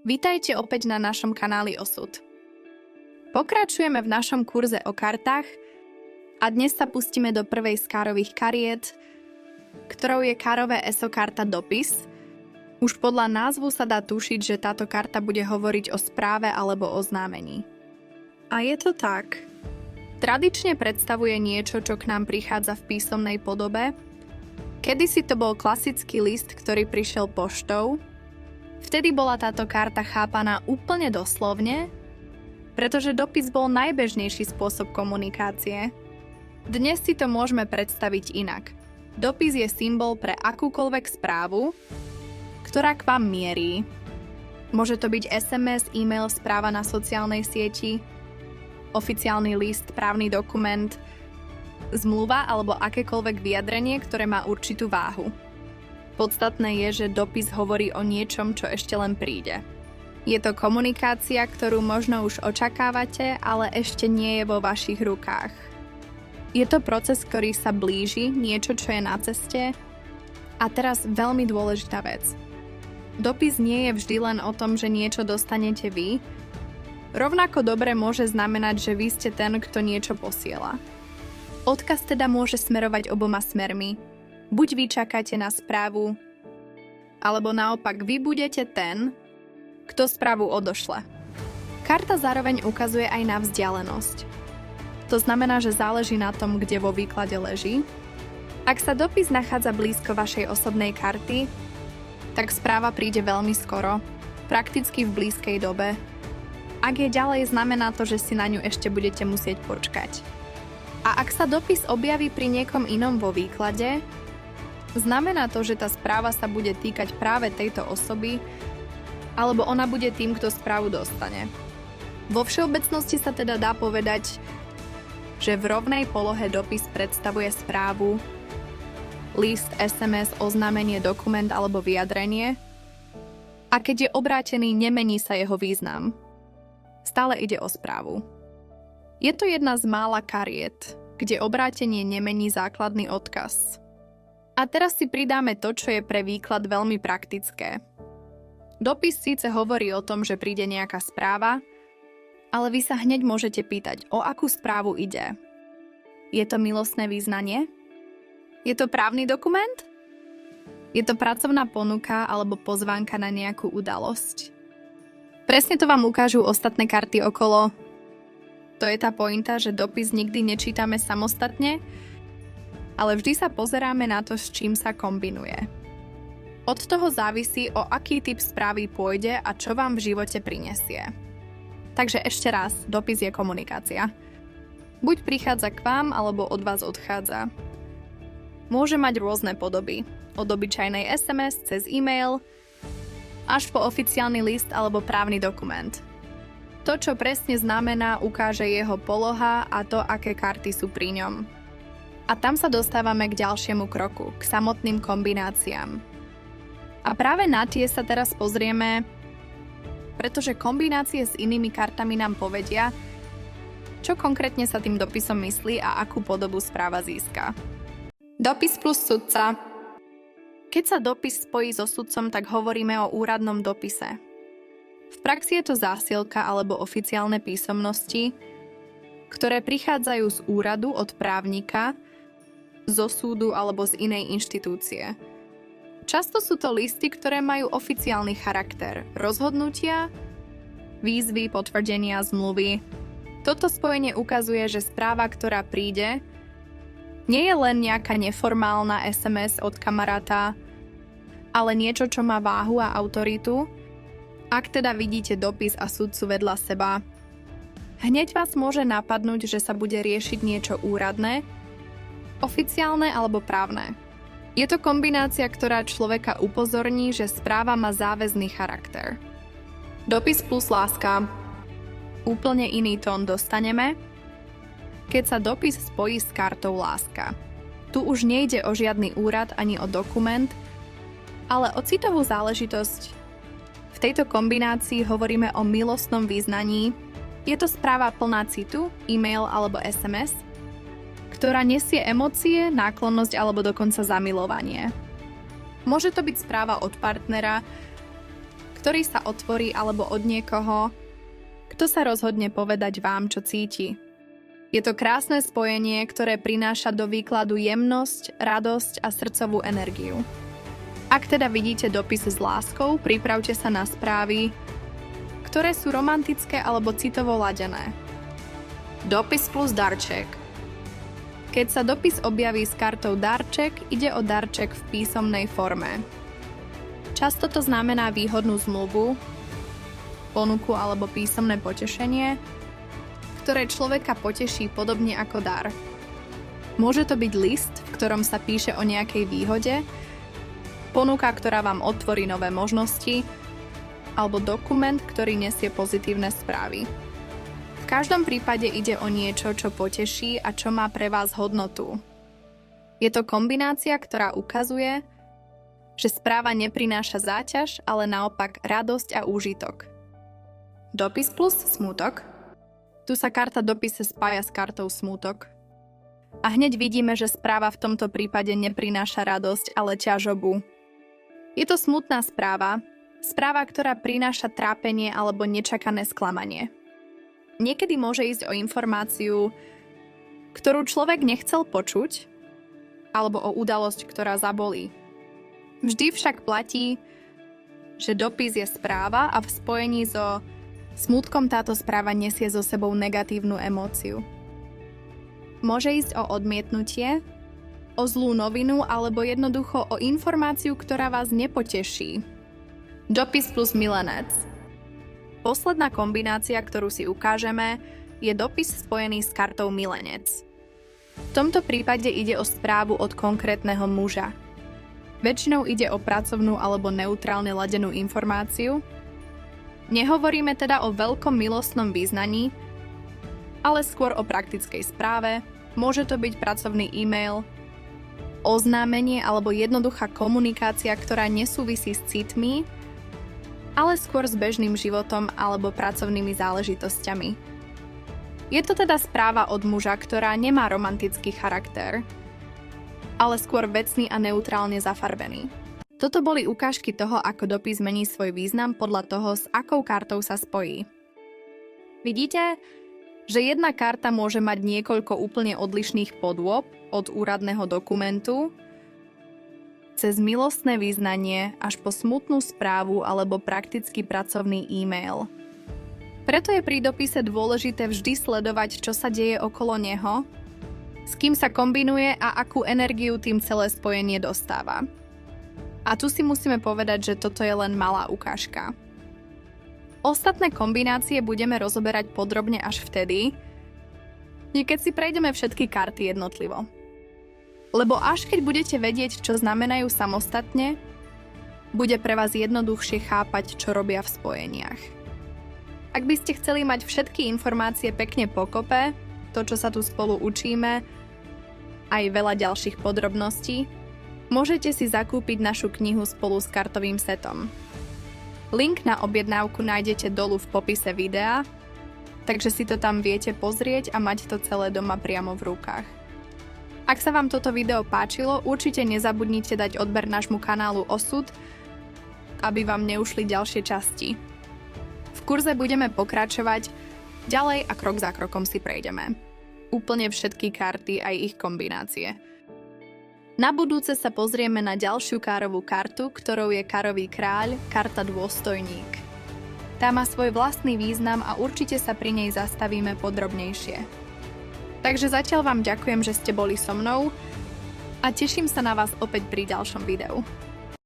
Vítajte opäť na našom kanáli Osud. Pokračujeme v našom kurze o kartách a dnes sa pustíme do prvej z kárových kariet, ktorou je kárové ESO karta Dopis. Už podľa názvu sa dá tušiť, že táto karta bude hovoriť o správe alebo oznámení. A je to tak. Tradične predstavuje niečo, čo k nám prichádza v písomnej podobe. Kedysi to bol klasický list, ktorý prišiel poštou. Vtedy bola táto karta chápaná úplne doslovne, pretože dopis bol najbežnejší spôsob komunikácie. Dnes si to môžeme predstaviť inak. Dopis je symbol pre akúkoľvek správu, ktorá k vám mierí. Môže to byť SMS, e-mail, správa na sociálnej sieti, oficiálny list, právny dokument, zmluva alebo akékoľvek vyjadrenie, ktoré má určitú váhu. Podstatné je, že dopis hovorí o niečom, čo ešte len príde. Je to komunikácia, ktorú možno už očakávate, ale ešte nie je vo vašich rukách. Je to proces, ktorý sa blíži, niečo, čo je na ceste. A teraz veľmi dôležitá vec. Dopis nie je vždy len o tom, že niečo dostanete vy. Rovnako dobre môže znamenať, že vy ste ten, kto niečo posiela. Odkaz teda môže smerovať oboma smermi. Buď vy čakáte na správu, alebo naopak vy budete ten, kto správu odošle. Karta zároveň ukazuje aj na vzdialenosť. To znamená, že záleží na tom, kde vo výklade leží. Ak sa dopis nachádza blízko vašej osobnej karty, tak správa príde veľmi skoro, prakticky v blízkej dobe. Ak je ďalej, znamená to, že si na ňu ešte budete musieť počkať. A ak sa dopis objaví pri niekom inom vo výklade, znamená to, že tá správa sa bude týkať práve tejto osoby, alebo ona bude tým, kto správu dostane. Vo všeobecnosti sa teda dá povedať, že v rovnej polohe dopis predstavuje správu, list, SMS, oznámenie, dokument alebo vyjadrenie, a keď je obrátený, nemení sa jeho význam. Stále ide o správu. Je to jedna z mála kariet, kde obrátenie nemení základný odkaz. A teraz si pridáme to, čo je pre výklad veľmi praktické. Dopis síce hovorí o tom, že príde nejaká správa, ale vy sa hneď môžete pýtať, o akú správu ide. Je to milostné význanie? Je to právny dokument? Je to pracovná ponuka alebo pozvánka na nejakú udalosť? Presne to vám ukážu ostatné karty okolo. To je tá pointa, že dopis nikdy nečítame samostatne, ale vždy sa pozeráme na to, s čím sa kombinuje. Od toho závisí, o aký typ správy pôjde a čo vám v živote prinesie. Takže ešte raz, dopis je komunikácia. Buď prichádza k vám, alebo od vás odchádza. Môže mať rôzne podoby. Od obyčajnej SMS cez e-mail, až po oficiálny list alebo právny dokument. To, čo presne znamená, ukáže jeho poloha a to, aké karty sú pri ňom. A tam sa dostávame k ďalšiemu kroku, k samotným kombináciám. A práve na tie sa teraz pozrieme, pretože kombinácie s inými kartami nám povedia, čo konkrétne sa tým dopisom myslí a akú podobu správa získa. Dopis plus sudca. Keď sa dopis spojí so sudcom, tak hovoríme o úradnom dopise. V praxi je to zásielka alebo oficiálne písomnosti, ktoré prichádzajú z úradu od právnika, zo súdu alebo z inej inštitúcie. Často sú to listy, ktoré majú oficiálny charakter, rozhodnutia, výzvy, potvrdenia, zmluvy. Toto spojenie ukazuje, že správa, ktorá príde, nie je len nejaká neformálna SMS od kamaráta, ale niečo, čo má váhu a autoritu. Ak teda vidíte dopis a sudcu vedľa seba, hneď vás môže napadnúť, že sa bude riešiť niečo úradné, oficiálne alebo právne. Je to kombinácia, ktorá človeka upozorní, že správa má záväzný charakter. Dopis plus láska. Úplne iný tón dostaneme, keď sa dopis spojí s kartou láska. Tu už nejde o žiadny úrad ani o dokument, ale o citovú záležitosť. V tejto kombinácii hovoríme o milostnom význaní. Je to správa plná citu, e-mail alebo SMS, ktorá nesie emócie, náklonnosť alebo dokonca zamilovanie. Môže to byť správa od partnera, ktorý sa otvorí, alebo od niekoho, kto sa rozhodne povedať vám, čo cíti. Je to krásne spojenie, ktoré prináša do výkladu jemnosť, radosť a srdcovú energiu. Ak teda vidíte dopis s láskou, pripravte sa na správy, ktoré sú romantické alebo citovo ladené. Dopis plus darček. Keď sa dopis objaví s kartou darček, ide o darček v písomnej forme. Často to znamená výhodnú zmluvu, ponuku alebo písomné potešenie, ktoré človeka poteší podobne ako dar. Môže to byť list, v ktorom sa píše o nejakej výhode, ponuka, ktorá vám otvorí nové možnosti, alebo dokument, ktorý nesie pozitívne správy. V každom prípade ide o niečo, čo poteší a čo má pre vás hodnotu. Je to kombinácia, ktorá ukazuje, že správa neprináša záťaž, ale naopak radosť a úžitok. Dopis plus smútok. Tu sa karta dopise spája s kartou smútok. A hneď vidíme, že správa v tomto prípade neprináša radosť, ale ťažobu. Je to smutná správa, ktorá prináša trápenie alebo nečakané sklamanie. Niekedy môže ísť o informáciu, ktorú človek nechcel počuť, alebo o udalosť, ktorá zabolí. Vždy však platí, že dopis je správa a v spojení so smútkom táto správa nesie so sebou negatívnu emóciu. Môže ísť o odmietnutie, o zlú novinu alebo jednoducho o informáciu, ktorá vás nepoteší. Dopis plus milenec. Posledná kombinácia, ktorú si ukážeme, je dopis spojený s kartou milenec. V tomto prípade ide o správu od konkrétneho muža. Väčšinou ide o pracovnú alebo neutrálne ladenú informáciu. Nehovoríme teda o veľkom milostnom význaní, ale skôr o praktickej správe. Môže to byť pracovný e-mail, oznámenie alebo jednoduchá komunikácia, ktorá nesúvisí s citmi, ale skôr s bežným životom alebo pracovnými záležitosťami. Je to teda správa od muža, ktorá nemá romantický charakter, ale skôr vecný a neutrálne zafarbený. Toto boli ukážky toho, ako dopis mení svoj význam podľa toho, s akou kartou sa spojí. Vidíte, že jedna karta môže mať niekoľko úplne odlišných podôb od úradného dokumentu, cez milostné význanie až po smutnú správu alebo praktický pracovný e-mail. Preto je pri dopise dôležité vždy sledovať, čo sa deje okolo neho, s kým sa kombinuje a akú energiu tým celé spojenie dostáva. A tu si musíme povedať, že toto je len malá ukážka. Ostatné kombinácie budeme rozoberať podrobne až vtedy, keď si prejdeme všetky karty jednotlivo. Lebo až keď budete vedieť, čo znamenajú samostatne, bude pre vás jednoduchšie chápať, čo robia v spojeniach. Ak by ste chceli mať všetky informácie pekne pokope, to, čo sa tu spolu učíme, aj veľa ďalších podrobností, môžete si zakúpiť našu knihu spolu s kartovým setom. Link na objednávku nájdete dolu v popise videa, takže si to tam viete pozrieť a mať to celé doma priamo v rukách. Ak sa vám toto video páčilo, určite nezabudnite dať odber nášmu kanálu Osud, aby vám neušli ďalšie časti. V kurze budeme pokračovať ďalej a krok za krokom si prejdeme. Úplne všetky karty aj ich kombinácie. Na budúce sa pozrieme na ďalšiu károvú kartu, ktorou je Kárový kráľ, karta Dôstojník. Tá má svoj vlastný význam a určite sa pri nej zastavíme podrobnejšie. Takže zatiaľ vám ďakujem, že ste boli so mnou a teším sa na vás opäť pri ďalšom videu.